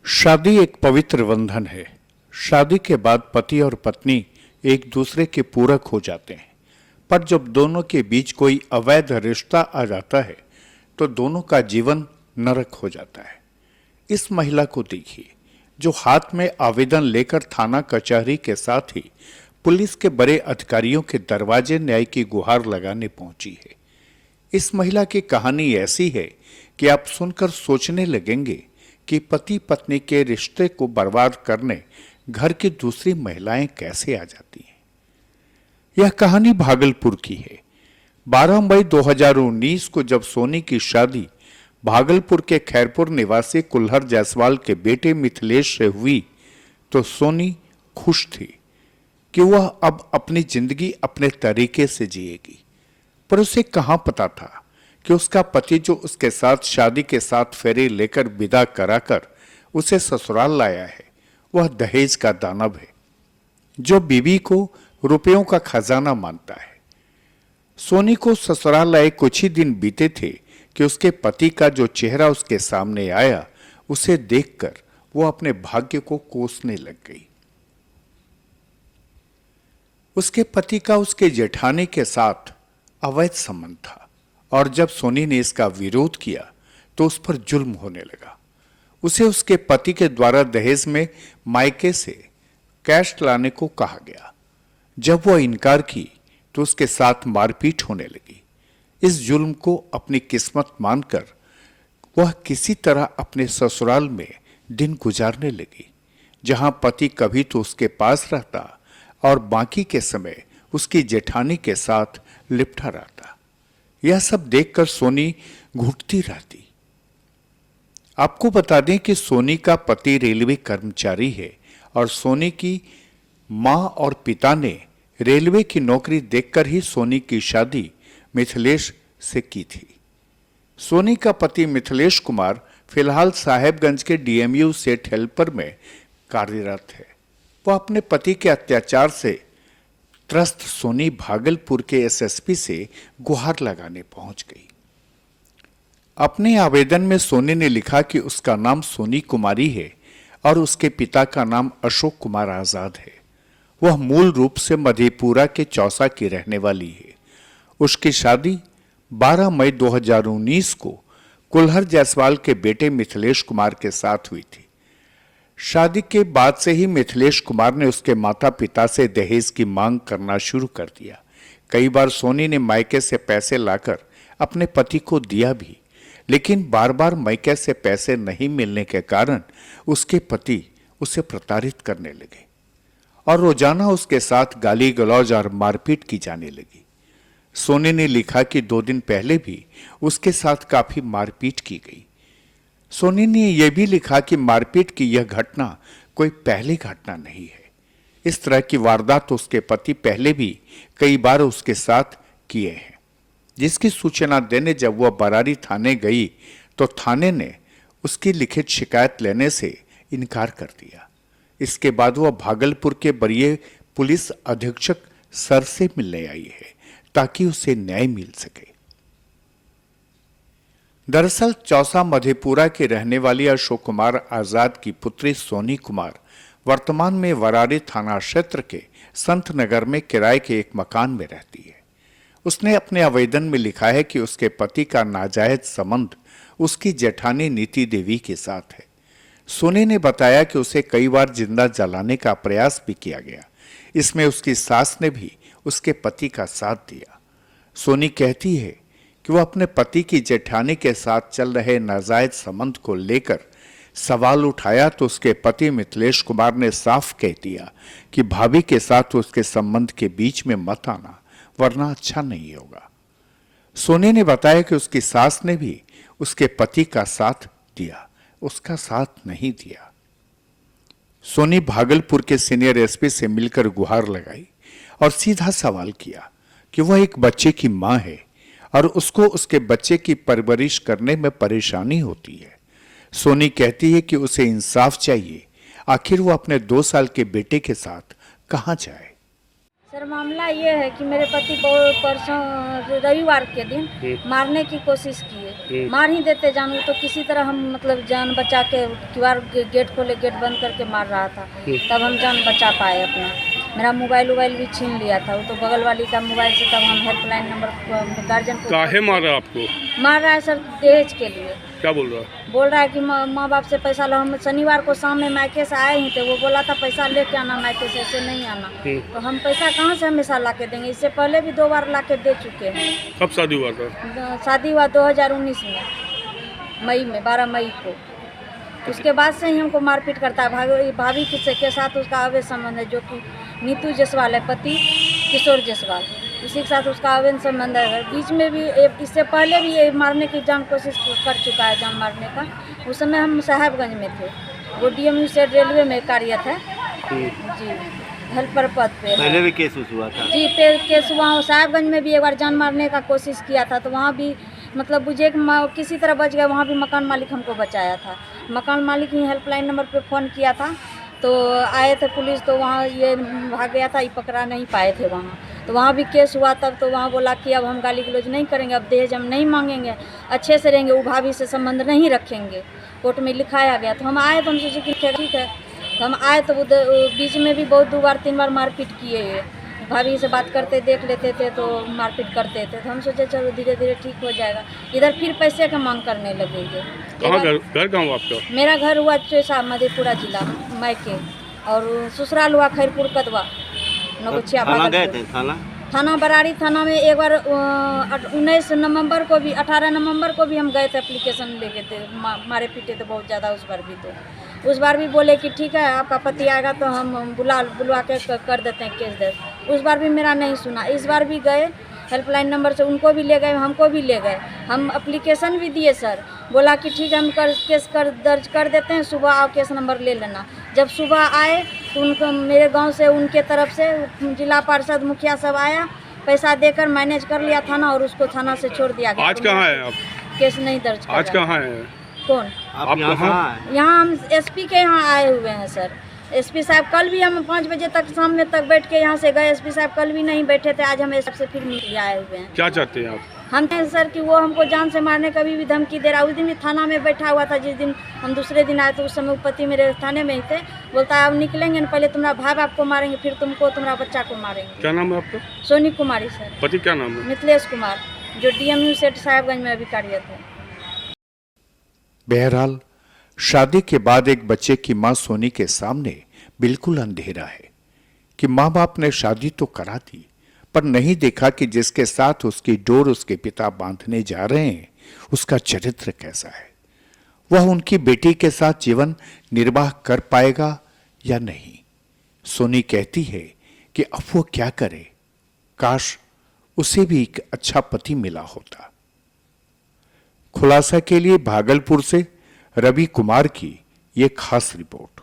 शादी एक पवित्र बंधन है। शादी के बाद पति और पत्नी एक दूसरे के पूरक हो जाते हैं, पर जब दोनों के बीच कोई अवैध रिश्ता आ जाता है तो दोनों का जीवन नरक हो जाता है। इस महिला को देखिए, जो हाथ में आवेदन लेकर थाना कचहरी के साथ ही पुलिस के बड़े अधिकारियों के दरवाजे न्याय की गुहार लगाने पहुंची है। इस महिला की कहानी ऐसी है कि आप सुनकर सोचने लगेंगे कि पति पत्नी के रिश्ते को बर्बाद करने घर की दूसरी महिलाएं कैसे आ जाती हैं। यह कहानी भागलपुर की है। 12 मई 2019 को जब सोनी की शादी भागलपुर के खैरपुर निवासी कुल्हर जायसवाल के बेटे मिथिलेश से हुई तो सोनी खुश थी कि वह अब अपनी जिंदगी अपने तरीके से जिएगी, पर उसे कहां पता था कि उसका पति जो उसके साथ शादी के साथ फेरे लेकर विदा कराकर उसे ससुराल लाया है, वह दहेज का दानव है, जो बीवी को रुपयों का खजाना मानता है। सोनी को ससुराल लाए कुछ ही दिन बीते थे कि उसके पति का जो चेहरा उसके सामने आया, उसे देखकर वो अपने भाग्य को कोसने लग गई। उसके पति का उसके जेठानी के साथ अवैध संबंध था और जब सोनी ने इसका विरोध किया तो उस पर जुल्म होने लगा। उसे उसके पति के द्वारा दहेज में मायके से कैश लाने को कहा गया। जब वह इनकार की तो उसके साथ मारपीट होने लगी। इस जुल्म को अपनी किस्मत मानकर वह किसी तरह अपने ससुराल में दिन गुजारने लगी, जहां पति कभी तो उसके पास रहता और बाकी के समय उसकी जेठानी के साथ लिपटा रहता। यह सब देखकर सोनी घुटती रहती। आपको बता दें कि सोनी का पति रेलवे कर्मचारी है और सोनी की मां और पिता ने रेलवे की नौकरी देखकर ही सोनी की शादी मिथिलेश से की थी। सोनी का पति मिथिलेश कुमार फिलहाल साहेबगंज के डीएमयू सेट हेल्पर में कार्यरत है। वह अपने पति के अत्याचार से त्रस्त सोनी भागलपुर के एसएसपी से गुहार लगाने पहुंच गई। अपने आवेदन में सोनी ने लिखा कि उसका नाम सोनी कुमारी है और उसके पिता का नाम अशोक कुमार आजाद है। वह मूल रूप से मधेपुरा के चौसा की रहने वाली है। उसकी शादी 12 मई 2019 को कुल्हर जायसवाल के बेटे मिथिलेश कुमार के साथ हुई थी। शादी के बाद से ही मिथिलेश कुमार ने उसके माता पिता से दहेज की मांग करना शुरू कर दिया। कई बार सोनी ने मायके से पैसे लाकर अपने पति को दिया भी, लेकिन बार बार मायके से पैसे नहीं मिलने के कारण उसके पति उसे प्रताड़ित करने लगे और रोजाना उसके साथ गाली गलौज और मारपीट की जाने लगी। सोनी ने लिखा कि 2 दिन पहले भी उसके साथ काफी मारपीट की गई। सोनी ने यह भी लिखा कि मारपीट की यह घटना कोई पहली घटना नहीं है। इस तरह की वारदात उसके पति पहले भी कई बार उसके साथ किए हैं, जिसकी सूचना देने जब वह बरारी थाने गई तो थाने ने उसकी लिखित शिकायत लेने से इनकार कर दिया। इसके बाद वह भागलपुर के वरीय पुलिस अधीक्षक सर से मिलने आई है ताकि उसे न्याय मिल सके। दरअसल चौसा मधेपुरा के रहने वाली अशोक कुमार आजाद की पुत्री सोनी कुमार वर्तमान में वरारी थाना क्षेत्र के संत नगर में किराए के एक मकान में रहती है। उसने अपने आवेदन में लिखा है कि उसके पति का नाजायज संबंध उसकी जेठानी नीति देवी के साथ है। सोनी ने बताया कि उसे कई बार जिंदा जलाने का प्रयास भी किया गया। इसमें उसकी सास ने भी उसके पति का साथ दिया। सोनी कहती है कि वह अपने पति की जेठानी के साथ चल रहे नाजायज संबंध को लेकर सवाल उठाया तो उसके पति मिथिलेश कुमार ने साफ कह दिया कि भाभी के साथ उसके संबंध के बीच में मत आना, वरना अच्छा नहीं होगा। सोनी ने बताया कि उसकी सास ने भी उसके पति का साथ दिया, उसका साथ नहीं दिया। सोनी भागलपुर के सीनियर एसपी से मिलकर गुहार लगाई और सीधा सवाल किया कि वह एक बच्चे की मां है और उसको उसके बच्चे की परवरिश करने में परेशानी होती है। सोनी कहती है कि उसे इंसाफ चाहिए, आखिर वो अपने 2 साल के बेटे के साथ कहां जाए। सर मामला ये है कि मेरे पति बहुत परसों रविवार के दिन मारने की कोशिश किए। मार ही देते जानू तो किसी तरह हम मतलब जान बचा के किवाड़ गेट खोले, गेट बंद करके मार रहा था, तब हम जान बचा पाए अपना। मेरा मोबाइल भी छीन लिया था, वो तो बगल वाली का मोबाइल से, तब हम हेल्पलाइन नंबर गार्जियन को। काहे मारा आपको? मार रहा है सर दहेज के लिए। क्या बोल रहा है? बोल रहा है कि माँ बाप से पैसा लो। हम शनिवार को शाम में मायके से आए ही थे, वो बोला था पैसा लेके आना, मायके से ऐसे नहीं आना। तो हम पैसा कहाँ से हमेशा ला के देंगे? इससे पहले भी 2 बार ला के दे चुके हैं। कब शादी हुआ था? शादी हुआ 2019 में, मई में, 12 मई को। उसके बाद से ही हमको मारपीट करता है। भाभी के साथ उसका अवैध संबंध है, जो कि नीतू जायसवाल है, पति किशोर जायसवाल, उसी के साथ उसका अवैध संबंध है। बीच में भी इससे पहले भी ये मारने की जान कोशिश कर चुका है, जान मारने का। उस समय हम साहेबगंज में थे, वो DMU से रेलवे में कार्यरत है जी, हेल्पर पद पे। पहले भी केस हुआ था जी, केस वहाँ साहेबगंज में भी एक बार जान मारने का कोशिश किया था, तो वहाँ भी मतलब बुझे किसी तरह बच गए। वहाँ भी मकान मालिक हमको बचाया था। मकान मालिक ही हेल्पलाइन नंबर पे फ़ोन किया था, तो आए थे पुलिस, तो वहाँ ये भाग गया था, ये पकड़ा नहीं पाए थे वहाँ। तो वहाँ भी केस हुआ तब, तो वहाँ बोला कि अब हम गाली गलौज नहीं करेंगे, अब दहेज हम नहीं मांगेंगे, अच्छे से रहेंगे, वो भाभी से संबंध नहीं रखेंगे, कोर्ट में लिखाया गया। तो हम आए, तो हम सोचे कि ठीक है। तो हम आए तो बीच में भी बहुत 2 बार 3 बार मारपीट किए ये। भाभी से बात करते देख लेते थे तो मारपीट करते थे, तो हम सोचे चलो धीरे धीरे ठीक हो जाएगा। इधर फिर पैसे का मांग करने लगेंगे। कहाँ घर कहाँ हुआ आपका? मेरा घर हुआ चौसा, मधेपुरा जिला मायके, और ससुराल हुआ खैरपुर कदवा, नगोछिया भागलपुर। थाना बराड़ी थाना में एक बार 19 नवंबर को भी, 18 नवंबर को भी हम गए थे, एप्लीकेशन लेके थे। मारे पीटे थे बहुत ज़्यादा उस बार भी। तो उस बार भी बोले कि ठीक है आपका पति आएगा तो हम बुलवा के कर देते हैं केस दर्ज। उस बार भी मेरा नहीं सुना। इस बार भी गए हेल्पलाइन नंबर से, उनको भी ले गए, हमको भी ले गए। हम एप्लीकेशन भी दिए सर, बोला कि ठीक है हम केस दर्ज कर देते हैं, सुबह आओ केस नंबर ले लेना। जब सुबह आए तो उनको मेरे गांव से, उनके तरफ से जिला पार्षद मुखिया सब आया, पैसा देकर मैनेज कर लिया थाना, और उसको थाना से छोड़ दिया गया। आज कहाँ है आप? केस नहीं दर्ज कर। आज कहाँ है? कौन? आप कहाँ? यहाँ हम SP के यहाँ आए हुए हैं सर। SP साहब कल भी हम 5 बजे तक शाम में तक बैठ के यहाँ से गए। SP साहब कल भी नहीं बैठे थे, आज हम सबसे फिर मिल आए हुए हैं। क्या चाहते हैं आप? हम कहें सर कि वो हमको जान से मारने का भी धमकी दे रहा। उस दिन भी थाना में बैठा हुआ था, जिस दिन हम दूसरे दिन आए तो उस समय पति मेरे थाने में ही थे। बोलता है अब निकलेंगे न, पहले तुम्हारा भाई आपको मारेंगे, फिर तुमको, तुम्हारा बच्चा को मारेंगे। क्या नाम है आपका? सोनी कुमारी सर। पति क्या नाम है? मिथिलेश कुमार, जो DMU सेठ साहेबगंज में अभी कार्यरत है। बहरहाल शादी के बाद एक बच्चे की मां सोनी के सामने बिल्कुल अंधेरा है कि मां बाप ने शादी तो करा दी, पर नहीं देखा कि जिसके साथ उसकी डोर उसके पिता बांधने जा रहे हैं उसका चरित्र कैसा है। वह उनकी बेटी के साथ जीवन निर्वाह कर पाएगा या नहीं। सोनी कहती है कि अब वो क्या करे, काश उसे भी एक अच्छा पति मिला होता। खुलासा के लिए भागलपुर से रवि कुमार की ये खास रिपोर्ट।